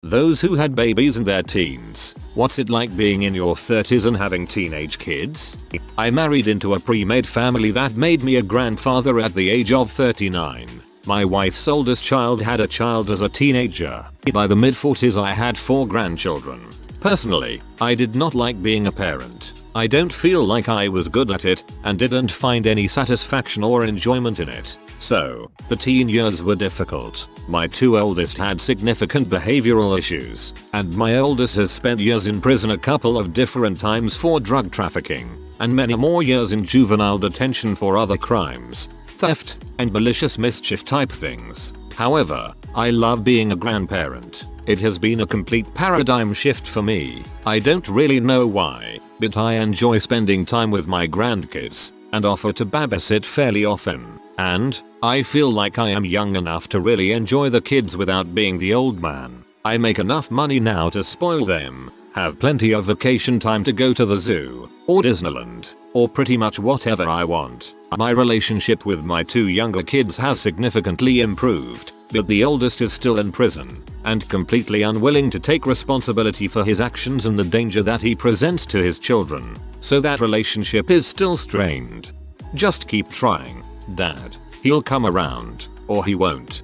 Those who had babies in their teens. What's it like being in your 30s and having teenage kids? I married into a pre-made family that made me a grandfather at the age of 39. My wife's oldest child had a child as a teenager. By the mid-40s I had 4 grandchildren. Personally, I did not like being a parent. I don't feel like I was good at it and didn't find any satisfaction or enjoyment in it. So, the teen years were difficult. My 2 oldest had significant behavioral issues, and my oldest has spent years in prison a couple of different times for drug trafficking, and many more years in juvenile detention for other crimes, theft, and malicious mischief type things. However, I love being a grandparent. It has been a complete paradigm shift for me. I don't really know why, but I enjoy spending time with my grandkids and offer to babysit fairly often. And I feel like I am young enough to really enjoy the kids without being the old man. I make enough money now to spoil them, have plenty of vacation time to go to the zoo, or Disneyland, or pretty much whatever I want. My relationship with my 2 younger kids has significantly improved, but the oldest is still in prison, and completely unwilling to take responsibility for his actions and the danger that he presents to his children. So that relationship is still strained. Just keep trying, Dad. He'll come around, or he won't.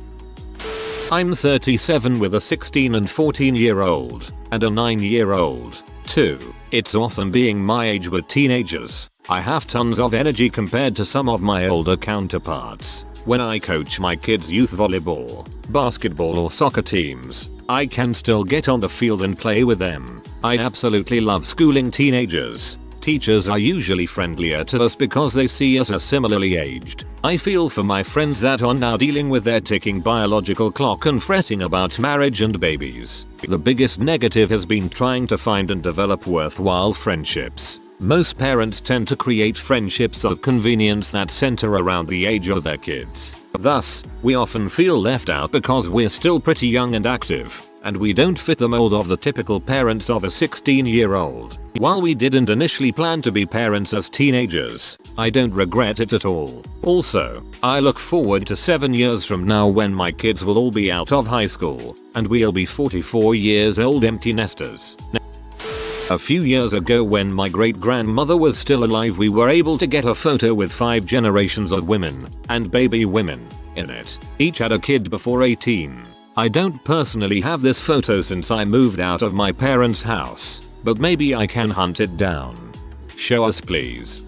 I'm 37 with a 16 and 14-year-old, and a 9-year-old, too. It's awesome being my age with teenagers. I have tons of energy compared to some of my older counterparts. When I coach my kids' youth volleyball, basketball or soccer teams, I can still get on the field and play with them. I absolutely love schooling teenagers. Teachers are usually friendlier to us because they see us as similarly aged. I feel for my friends that are now dealing with their ticking biological clock and fretting about marriage and babies. The biggest negative has been trying to find and develop worthwhile friendships. Most parents tend to create friendships of convenience that center around the age of their kids. Thus, we often feel left out because we're still pretty young and active, and we don't fit the mold of the typical parents of a 16-year-old. While we didn't initially plan to be parents as teenagers, I don't regret it at all. Also, I look forward to 7 years from now when my kids will all be out of high school, and we'll be 44 years old empty nesters. A few years ago when my great-grandmother was still alive, we were able to get a photo with 5 generations of women and baby women in it. Each had a kid before 18. I don't personally have this photo since I moved out of my parents' house, but maybe I can hunt it down. Show us please.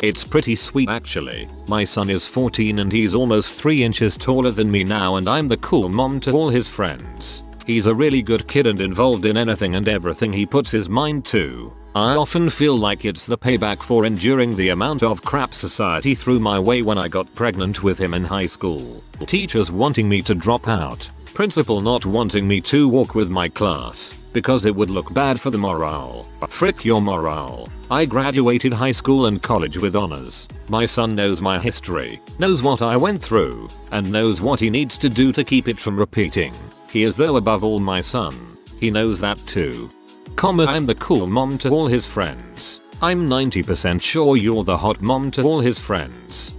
It's pretty sweet actually. My son is 14 and he's almost 3 inches taller than me now, and I'm the cool mom to all his friends. He's a really good kid and involved in anything and everything he puts his mind to. I often feel like it's the payback for enduring the amount of crap society threw my way when I got pregnant with him in high school. Teachers wanting me to drop out. Principal not wanting me to walk with my class because it would look bad for the morale. Frick your morale. I graduated high school and college with honors. My son knows my history, knows what I went through, and knows what he needs to do to keep it from repeating. He is though above all my son. He knows that too. I'm the cool mom to all his friends. I'm 90% sure you're the hot mom to all his friends.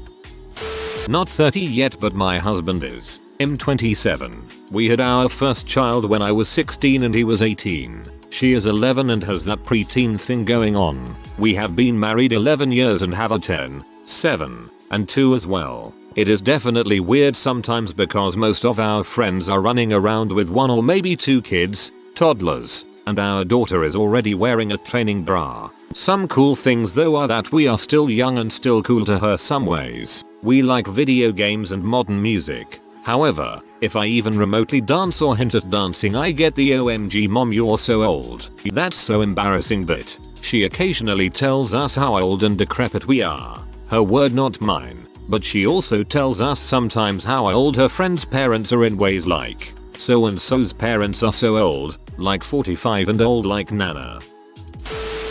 Not 30 yet, but my husband is. I'm 27. We had our first child when I was 16 and he was 18. She is 11 and has that preteen thing going on. We have been married 11 years and have a 10, 7, and 2 as well. It is definitely weird sometimes because most of our friends are running around with 1 or maybe 2 kids, toddlers, and our daughter is already wearing a training bra. Some cool things though are that we are still young and still cool to her some ways. We like video games and modern music. However, if I even remotely dance or hint at dancing, I get the OMG mom you're so old. That's so embarrassing, but she occasionally tells us how old and decrepit we are. Her word not mine. But she also tells us sometimes how old her friends' parents are in ways like, so and so's parents are so old, like 45 and old like Nana.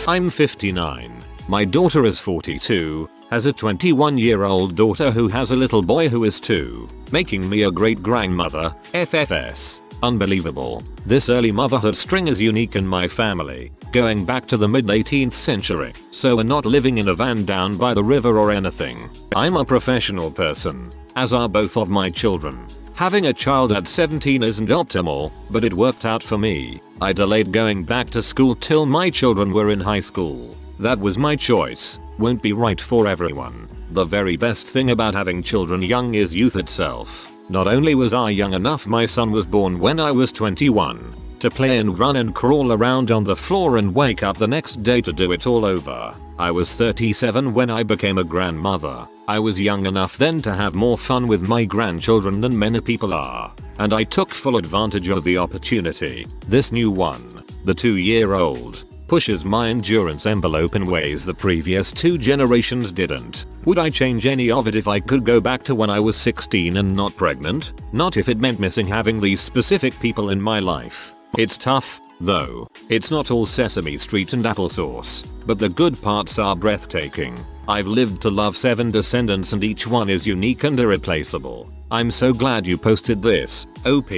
I'm 59. My daughter is 42, has a 21-year-old daughter who has a little boy who is 2, making me a great grandmother, FFS. Unbelievable. This early motherhood string is unique in my family, going back to the mid 18th century, so we're not living in a van down by the river or anything. I'm a professional person, as are both of my children. Having a child at 17 isn't optimal, but it worked out for me. I delayed going back to school till my children were in high school. That was my choice. Won't be right for everyone. The very best thing about having children young is youth itself. Not only was I young enough, my son was born when I was 21. To play and run and crawl around on the floor and wake up the next day to do it all over. I was 37 when I became a grandmother. I was young enough then to have more fun with my grandchildren than many people are. And I took full advantage of the opportunity. This new one, the 2-year-old, pushes my endurance envelope in ways the previous 2 generations didn't. Would I change any of it if I could go back to when I was 16 and not pregnant? Not if it meant missing having these specific people in my life. It's tough, though. It's not all Sesame Street and applesauce, but the good parts are breathtaking. I've lived to love 7 descendants and each one is unique and irreplaceable. I'm so glad you posted this, OP.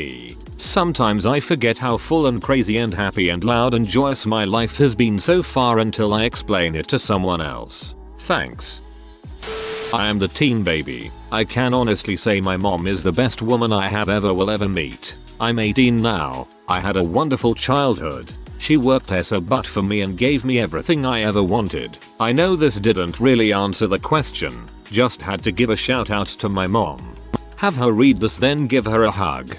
Sometimes I forget how full and crazy and happy and loud and joyous my life has been so far until I explain it to someone else. Thanks. I am the teen baby. I can honestly say my mom is the best woman I have will ever meet. I'm 18 now. I had a wonderful childhood. She worked her butt for me and gave me everything I ever wanted. I know this didn't really answer the question. Just had to give a shout out to my mom. Have her read this, then give her a hug.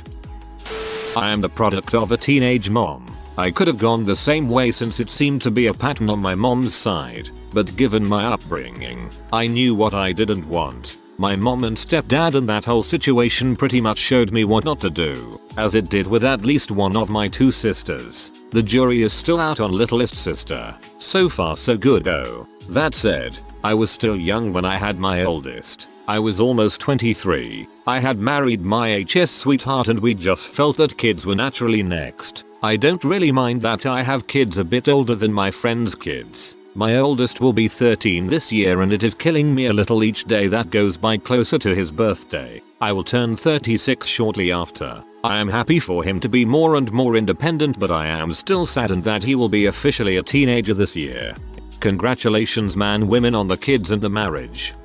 I am the product of a teenage mom. I could have gone the same way since it seemed to be a pattern on my mom's side, but given my upbringing, I knew what I didn't want. My mom and stepdad and that whole situation pretty much showed me what not to do, as it did with at least one of my 2 sisters. The jury is still out on littlest sister. So far so good though. That said, I was still young when I had my oldest. I was almost 23. I had married my HS sweetheart and we just felt that kids were naturally next. I don't really mind that I have kids a bit older than my friends' kids. My oldest will be 13 this year and it is killing me a little each day that goes by closer to his birthday. I will turn 36 shortly after. I am happy for him to be more and more independent, but I am still saddened that he will be officially a teenager this year. Congratulations man, women, on the kids and the marriage.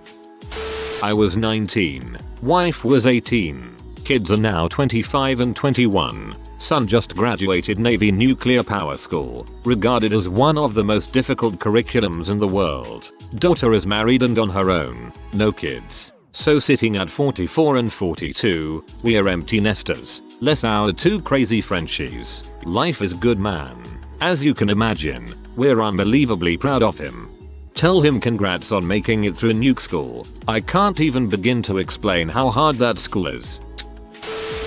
I was 19. Wife was 18. Kids are now 25 and 21. Son just graduated Navy Nuclear Power School, regarded as one of the most difficult curriculums in the world. Daughter is married and on her own, no kids. So sitting at 44 and 42, we are empty nesters, less our 2 crazy Frenchies. Life is good man. As you can imagine, we're unbelievably proud of him. Tell him congrats on making it through nuke school. I can't even begin to explain how hard that school is.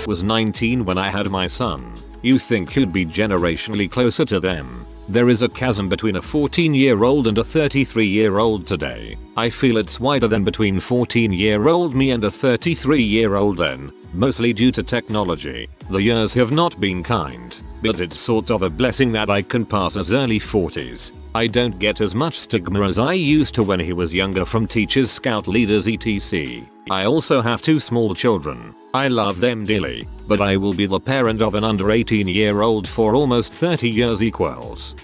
Was 19 when I had my son. You think he'd be generationally closer to them. There is a chasm between a 14-year-old and a 33-year-old today. I feel it's wider than between 14-year-old me and a 33-year-old then, mostly due to technology. The years have not been kind, but it's sort of a blessing that I can pass as early 40s. I don't get as much stigma as I used to when he was younger from teachers, scout leaders, etc. I also have 2 small children. I love them dearly, but I will be the parent of an under 18-year-old for almost 30 years equals.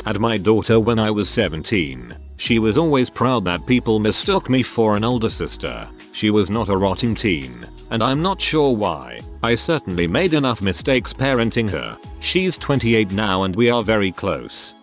Had my daughter when I was 17. She was always proud that people mistook me for an older sister. She was not a rotting teen, and I'm not sure why. I certainly made enough mistakes parenting her. She's 28 now and we are very close.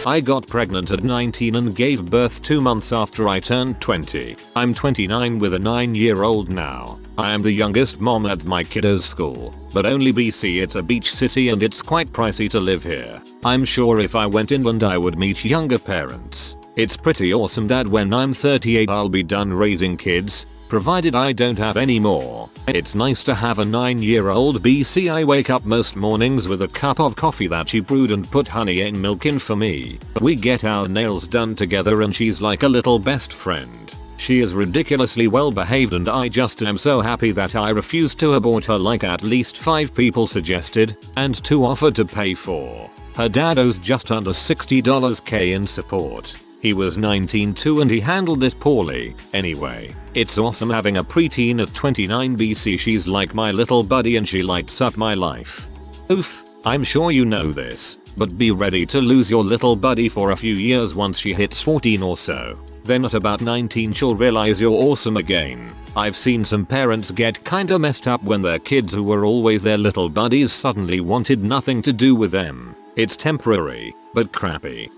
I got pregnant at 19 and gave birth 2 months after I turned 20. I'm 29 with a 9-year-old now. I am the youngest mom at my kiddo's school, but only BC. It's a beach city and it's quite pricey to live here. I'm sure if I went inland I would meet younger parents. It's pretty awesome that when I'm 38 I'll be done raising kids, provided I don't have any more. It's nice to have a 9-year-old BC. I wake up most mornings with a cup of coffee that she brewed and put honey and milk in for me. We get our nails done together and she's like a little best friend. She is ridiculously well behaved and I just am so happy that I refused to abort her like at least 5 people suggested, and 2 offered to pay for. Her dad owes just under $60k in support. He was 19 too and he handled it poorly. Anyway, it's awesome having a preteen at 29 BC. She's like my little buddy and she lights up my life. Oof, I'm sure you know this, but be ready to lose your little buddy for a few years once she hits 14 or so. Then at about 19 she'll realize you're awesome again. I've seen some parents get kinda messed up when their kids who were always their little buddies suddenly wanted nothing to do with them. It's temporary, but crappy.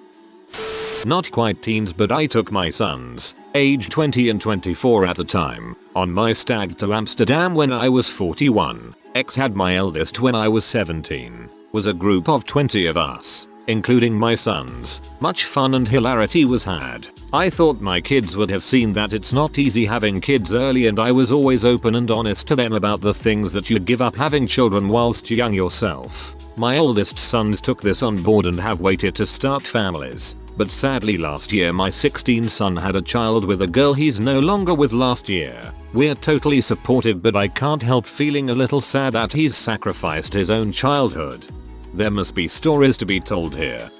Not quite teens, but I took my sons, age 20 and 24 at the time, on my stag to Amsterdam when I was 41. X had my eldest when I was 17. Was a group of 20 of us, including my sons. Much fun and hilarity was had. I thought my kids would have seen that it's not easy having kids early, and I was always open and honest to them about the things that you give up having children whilst young yourself. My oldest sons took this on board and have waited to start families. But sadly last year my 16 son had a child with a girl he's no longer with last year. We're totally supportive, but I can't help feeling a little sad that he's sacrificed his own childhood. There must be stories to be told here.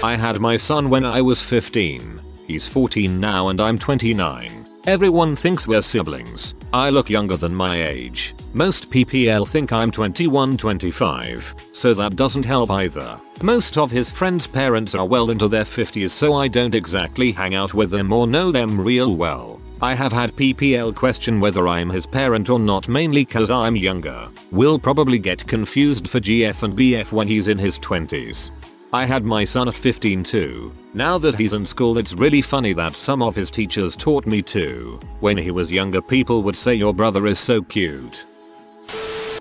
I had my son when I was 15. He's 14 now and I'm 29. Everyone thinks we're siblings. I look younger than my age. Most PPL think I'm 21-25, so that doesn't help either. Most of his friends' parents are well into their 50s, so I don't exactly hang out with them or know them real well. I have had PPL question whether I'm his parent or not, mainly cause I'm younger. Will probably get confused for GF and BF when he's in his 20s. I had my son at 15 too. Now that he's in school, it's really funny that some of his teachers taught me too. When he was younger, people would say your brother is so cute.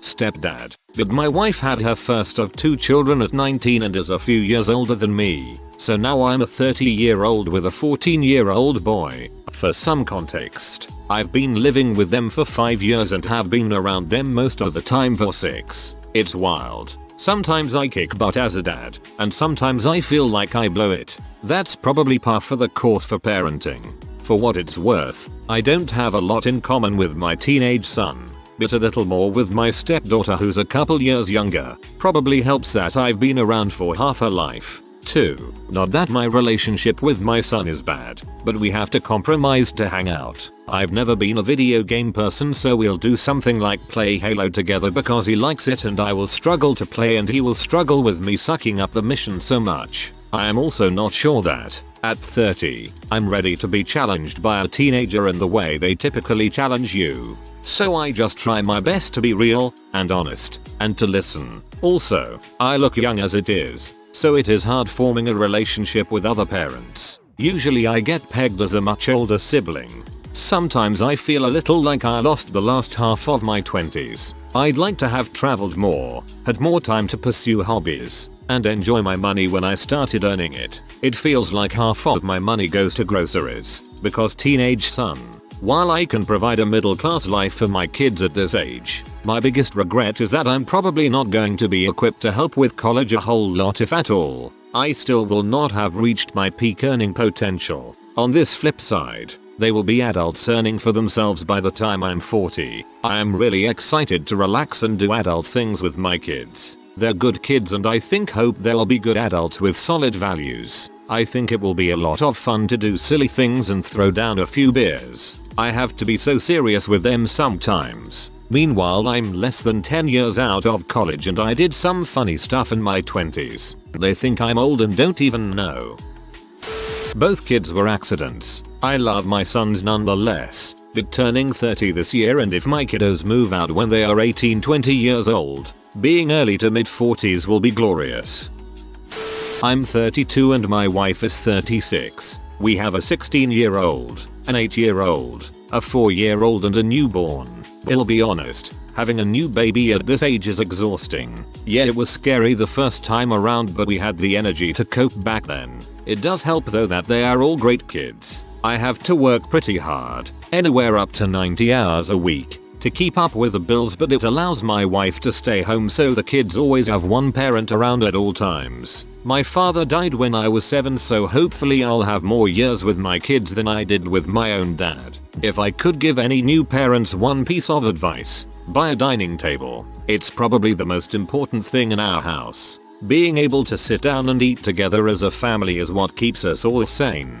Stepdad. But my wife had her first of 2 children at 19 and is a few years older than me. So now I'm a 30-year-old with a 14-year-old boy. For some context, I've been living with them for 5 years and have been around them most of the time for 6. It's wild. Sometimes I kick butt as a dad, and sometimes I feel like I blow it. That's probably par for the course for parenting. For what it's worth, I don't have a lot in common with my teenage son, but a little more with my stepdaughter who's a couple years younger. Probably helps that I've been around for half her life, too. Not that my relationship with my son is bad, but we have to compromise to hang out. I've never been a video game person, so we'll do something like play Halo together because he likes it and I will struggle to play and he will struggle with me sucking up the mission so much. I am also not sure that, at 30, I'm ready to be challenged by a teenager in the way they typically challenge you. So I just try my best to be real and honest and to listen. Also, I look young as it is, so it is hard forming a relationship with other parents. Usually I get pegged as a much older sibling. Sometimes I feel a little like I lost the last half of my 20s. I'd like to have traveled more, had more time to pursue hobbies, and enjoy my money when I started earning it. It feels like half of my money goes to groceries, because teenage son. While I can provide a middle class life for my kids at this age, my biggest regret is that I'm probably not going to be equipped to help with college a whole lot, if at all. I still will not have reached my peak earning potential. On this flip side, they will be adults earning for themselves by the time I'm 40. I am really excited to relax and do adult things with my kids. They're good kids and I hope they'll be good adults with solid values. I think it will be a lot of fun to do silly things and throw down a few beers. I have to be so serious with them sometimes. Meanwhile, I'm less than 10 years out of college and I did some funny stuff in my 20s. They think I'm old and don't even know. Both kids were accidents. I love my sons nonetheless, but turning 30 this year, and if my kiddos move out when they are 18-20 years old, being early to mid 40s will be glorious. I'm 32 and my wife is 36. We have a 16-year-old, an 8-year-old, a 4-year-old and a newborn. I'll be honest, having a new baby at this age is exhausting. Yeah, it was scary the first time around, but we had the energy to cope back then. It does help though that they are all great kids. I have to work pretty hard, anywhere up to 90 hours a week, to keep up with the bills, but it allows my wife to stay home so the kids always have one parent around at all times. My father died when I was 7, so hopefully I'll have more years with my kids than I did with my own dad. If I could give any new parents one piece of advice, buy a dining table. It's probably the most important thing in our house. Being able to sit down and eat together as a family is what keeps us all sane.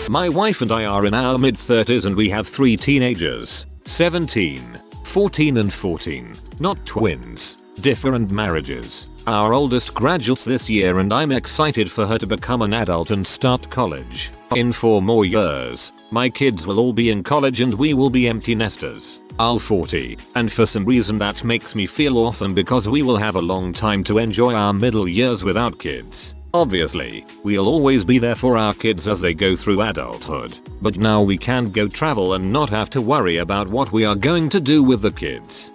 My wife and I are in our mid-30s and we have 3 teenagers, 17, 14 and 14, not twins. different marriages. Our oldest graduates this year and I'm excited for her to become an adult and start college. In 4 more years, my kids will all be in college and we will be empty nesters. I'll 40, and for some reason that makes me feel awesome because we will have a long time to enjoy our middle years without kids. Obviously, we'll always be there for our kids as they go through adulthood, but now we can go travel and not have to worry about what we are going to do with the kids.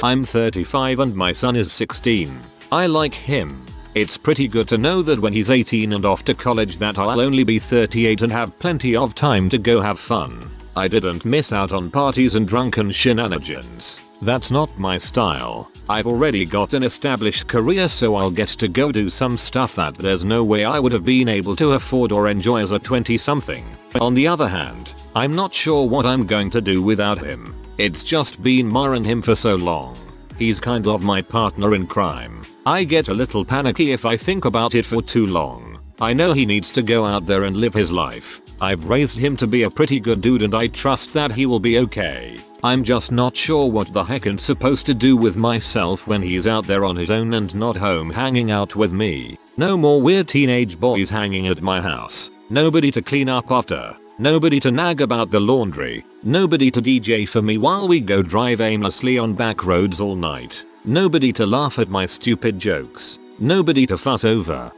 I'm 35 and my son is 16. I like him. It's pretty good to know that when he's 18 and off to college that I'll only be 38 and have plenty of time to go have fun. I didn't miss out on parties and drunken shenanigans. That's not my style. I've already got an established career, so I'll get to go do some stuff that there's no way I would have been able to afford or enjoy as a 20-something. On the other hand, I'm not sure what I'm going to do without him. It's just been me and him for so long. He's kind of my partner in crime. I get a little panicky if I think about it for too long. I know he needs to go out there and live his life. I've raised him to be a pretty good dude and I trust that he will be okay. I'm just not sure what the heck I'm supposed to do with myself when he's out there on his own and not home hanging out with me. No more weird teenage boys hanging at my house. Nobody to clean up after. Nobody to nag about the laundry. Nobody to DJ for me while we go drive aimlessly on back roads all night. Nobody to laugh at my stupid jokes. Nobody to fuss over.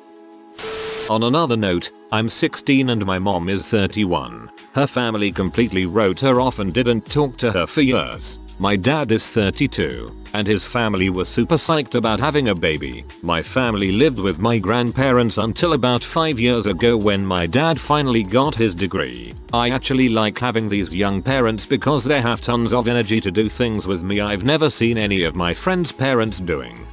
On another note, I'm 16 and my mom is 31. Her family completely wrote her off and didn't talk to her for years. My dad is 32, and his family was super psyched about having a baby. My family lived with my grandparents until about 5 years ago when my dad finally got his degree. I actually like having these young parents because they have tons of energy to do things with me I've never seen any of my friends' parents doing.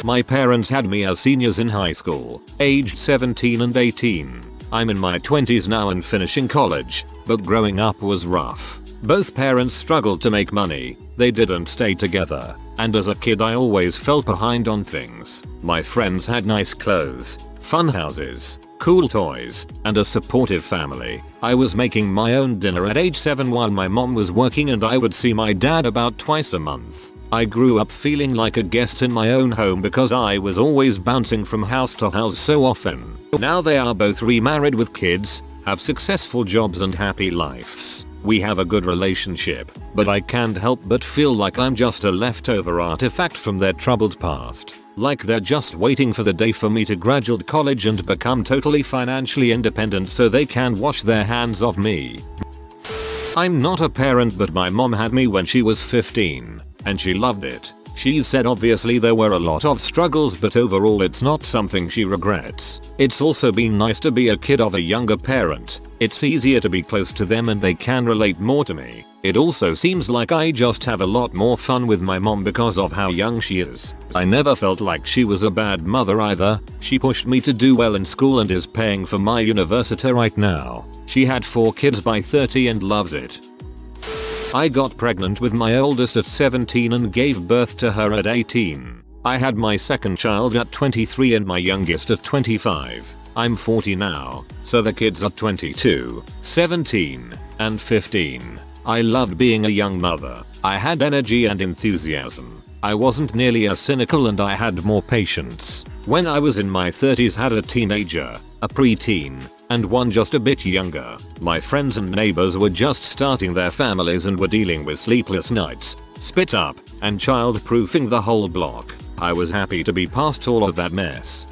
My parents had me as seniors in high school, aged 17 and 18. I'm in my 20s now and finishing college, but growing up was rough. Both parents struggled to make money, they didn't stay together, and as a kid I always felt behind on things. My friends had nice clothes, fun houses, cool toys, and a supportive family. I was making my own dinner at age 7 while my mom was working and I would see my dad about twice a month. I grew up feeling like a guest in my own home because I was always bouncing from house to house so often. Now they are both remarried with kids, have successful jobs and happy lives. We have a good relationship, but I can't help but feel like I'm just a leftover artifact from their troubled past. Like they're just waiting for the day for me to graduate college and become totally financially independent so they can wash their hands of me. I'm not a parent, but my mom had me when she was 15. And she loved it. She said obviously there were a lot of struggles, but overall it's not something she regrets. It's also been nice to be a kid of a younger parent. It's easier to be close to them and they can relate more to me. It also seems like I just have a lot more fun with my mom because of how young she is. I never felt like she was a bad mother either. She pushed me to do well in school and is paying for my university right now. She had 4 kids by 30 and loves it. I got pregnant with my oldest at 17 and gave birth to her at 18. I had my second child at 23 and my youngest at 25. I'm 40 now, so the kids are 22, 17, and 15. I loved being a young mother. I had energy and enthusiasm. I wasn't nearly as cynical and I had more patience. When I was in my 30s, had a teenager, a preteen, and one just a bit younger. My friends and neighbors were just starting their families and were dealing with sleepless nights, spit up, and child-proofing the whole block. I was happy to be past all of that mess.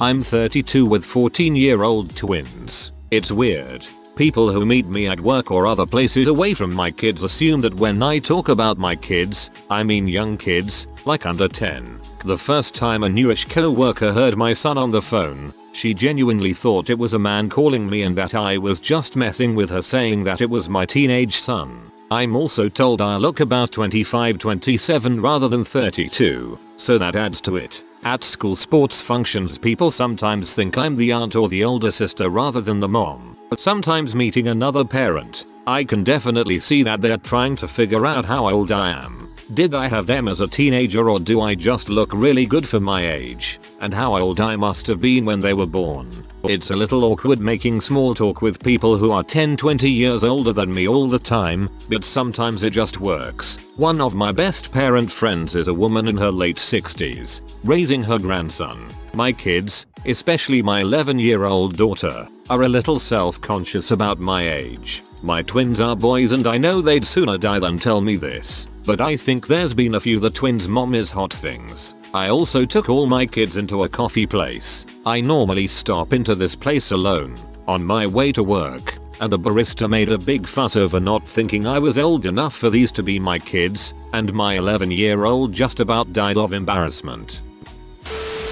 I'm 32 with 14-year-old twins. It's weird. People who meet me at work or other places away from my kids assume that when I talk about my kids, I mean young kids, like under 10. The first time a newish co-worker heard my son on the phone, she genuinely thought it was a man calling me and that I was just messing with her, saying that it was my teenage son. I'm also told I look about 25-27 rather than 32, so that adds to it. At school sports functions, people sometimes think I'm the aunt or the older sister rather than the mom. But sometimes meeting another parent, I can definitely see that they're trying to figure out how old I am. Did I have them as a teenager or do I just look really good for my age? And how old I must have been when they were born. It's a little awkward making small talk with people who are 10-20 years older than me all the time, but sometimes it just works. One of my best parent friends is a woman in her late 60s, raising her grandson. My kids, especially my 11-year-old daughter, are a little self-conscious about my age. My twins are boys and I know they'd sooner die than tell me this, but I think there's been a few the twins' mom is hot things. I also took all my kids into a coffee place. I normally stop into this place alone, on my way to work, and the barista made a big fuss over not thinking I was old enough for these to be my kids, and my 11-year-old just about died of embarrassment.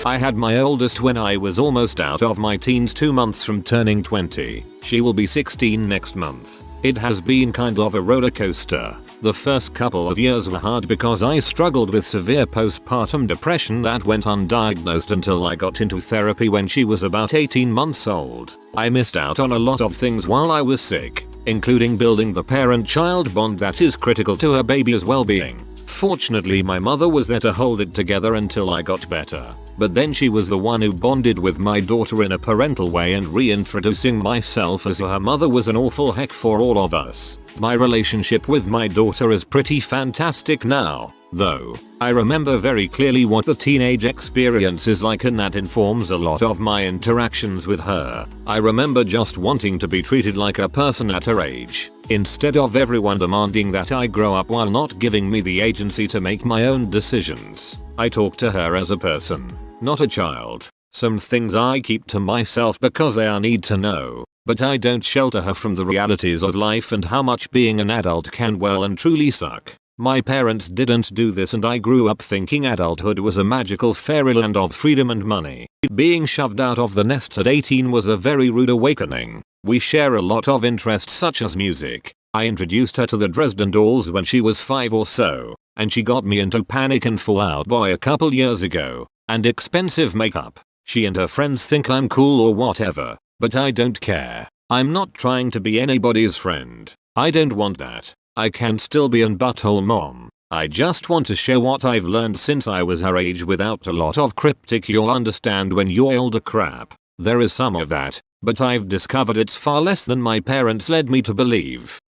I had my oldest when I was almost out of my teens 2 months from turning 20. She will be 16 next month. It has been kind of a roller coaster. The first couple of years were hard because I struggled with severe postpartum depression that went undiagnosed until I got into therapy when she was about 18 months old. I missed out on a lot of things while I was sick, including building the parent-child bond that is critical to her baby's well-being. Fortunately, my mother was there to hold it together until I got better. But then she was the one who bonded with my daughter in a parental way, and reintroducing myself as her mother was an awful heck for all of us. My relationship with my daughter is pretty fantastic now, though. I remember very clearly what the teenage experience is like, and that informs a lot of my interactions with her. I remember just wanting to be treated like a person at her age, instead of everyone demanding that I grow up while not giving me the agency to make my own decisions. I talk to her as a person, not a child. Some things I keep to myself because I need to know, but I don't shelter her from the realities of life and how much being an adult can well and truly suck. My parents didn't do this, and I grew up thinking adulthood was a magical fairyland of freedom and money. Being shoved out of the nest at 18 was a very rude awakening. We share a lot of interests such as music. I introduced her to the Dresden Dolls when she was 5 or so, and she got me into Panic and Fall Out Boy a couple years ago, and expensive makeup. She and her friends think I'm cool or whatever, but I don't care. I'm not trying to be anybody's friend. I don't want that. I can still be an butthole mom. I just want to share what I've learned since I was her age without a lot of cryptic "you'll understand when you're older" crap. There is some of that, but I've discovered it's far less than my parents led me to believe.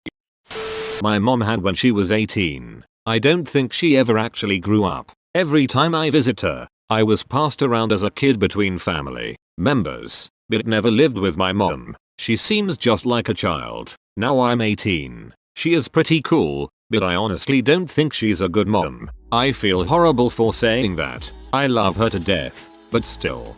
My mom had when she was 18. I don't think she ever actually grew up. Every time I visit her, I was passed around as a kid between family members, but never lived with my mom. She seems just like a child. Now I'm 18. She is pretty cool, but I honestly don't think she's a good mom. I feel horrible for saying that. I love her to death, but still.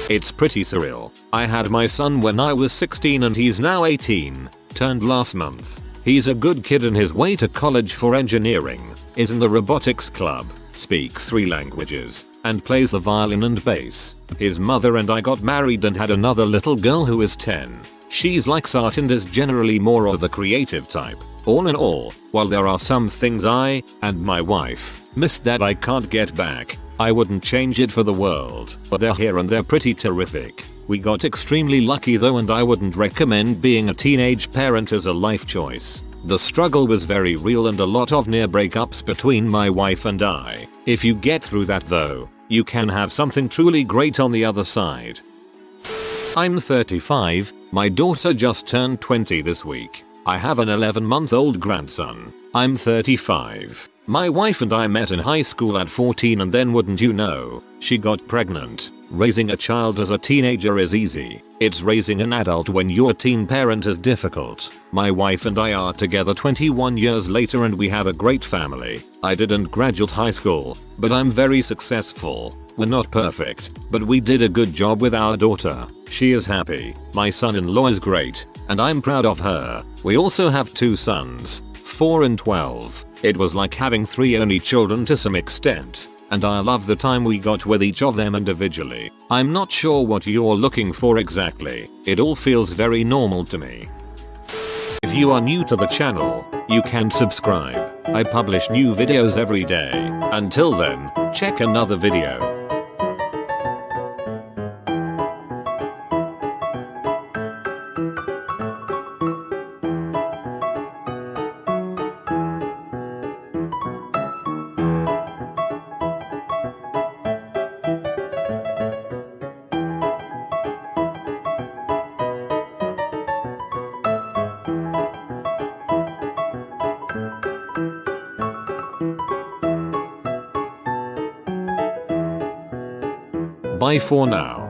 It's pretty surreal. I had my son when I was 16 and he's now 18, turned last month. He's a good kid in his way to college for engineering, is in the robotics club, speaks 3 languages, and plays the violin and bass. His mother and I got married and had another little girl who is 10. She's likes art and is generally more of the creative type. All in all, while there are some things I, and my wife, missed that I can't get back, I wouldn't change it for the world. But they're here and they're pretty terrific. We got extremely lucky though, and I wouldn't recommend being a teenage parent as a life choice. The struggle was very real and a lot of near breakups between my wife and I. If you get through that though, you can have something truly great on the other side. I'm 35, my daughter just turned 20 this week. I have an 11-month-old grandson. I'm 35. My wife and I met in high school at 14, and then wouldn't you know, she got pregnant. Raising a child as a teenager is easy. It's raising an adult when you're a teen parent is difficult. My wife and I are together 21 years later and we have a great family. I didn't graduate high school, but I'm very successful. We're not perfect, but we did a good job with our daughter. She is happy. My son-in-law is great, and I'm proud of her. We also have 2 sons, 4 and 12. It was like having 3 only children to some extent, and I love the time we got with each of them individually. I'm not sure what you're looking for exactly. It all feels very normal to me. If you are new to the channel, you can subscribe. I publish new videos every day. Until then, check another video. Bye for now.